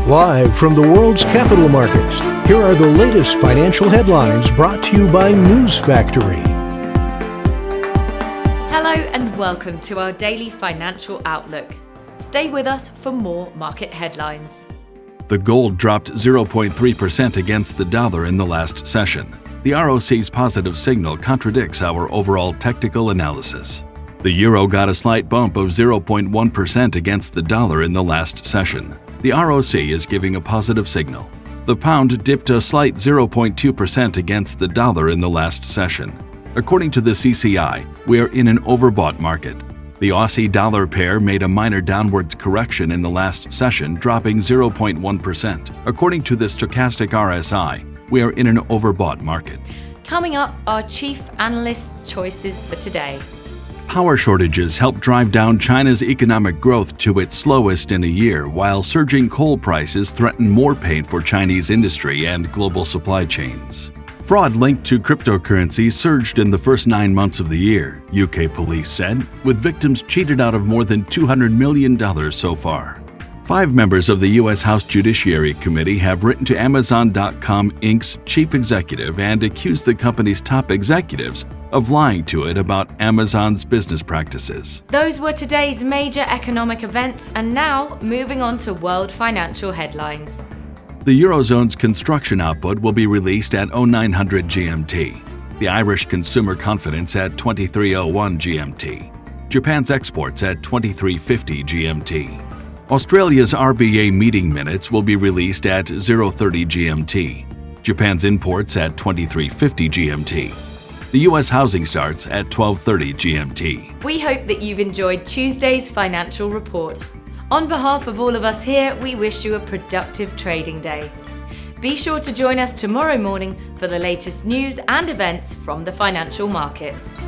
Live from the world's capital markets, here are the latest financial headlines brought to you by News Factory. Hello and welcome to our daily financial outlook. Stay with us for more market headlines. The gold dropped 0.3% against the dollar in the last session. The ROC's positive signal contradicts our overall technical analysis. The euro got a slight bump of 0.1% against the dollar in the last session. The ROC is giving a positive signal. The pound dipped a slight 0.2% against the dollar in the last session. According to the CCI, we are in an overbought market. The Aussie dollar pair made a minor downwards correction in the last session, dropping 0.1%. According to the stochastic RSI, we are in an overbought market. Coming up, our chief analyst's choices for today. Power shortages help drive down China's economic growth to its slowest in a year, while surging coal prices threaten more pain for Chinese industry and global supply chains. Fraud linked to cryptocurrency surged in the first 9 months of the year, UK police said, with victims cheated out of more than $200 million so far. 5 members of the U.S. House Judiciary Committee have written to Amazon.com Inc.'s chief executive and accused the company's top executives of lying to it about Amazon's business practices. Those were today's major economic events, and now moving on to world financial headlines. The Eurozone's construction output will be released at 0900 GMT. The Irish consumer confidence at 2301 GMT. Japan's exports at 2350 GMT. Australia's RBA meeting minutes will be released at 030 GMT. Japan's imports at 2350 GMT. The U.S. housing starts at 1230 GMT. We hope that you've enjoyed Tuesday's financial report. On behalf of all of us here, we wish you a productive trading day. Be sure to join us tomorrow morning for the latest news and events from the financial markets.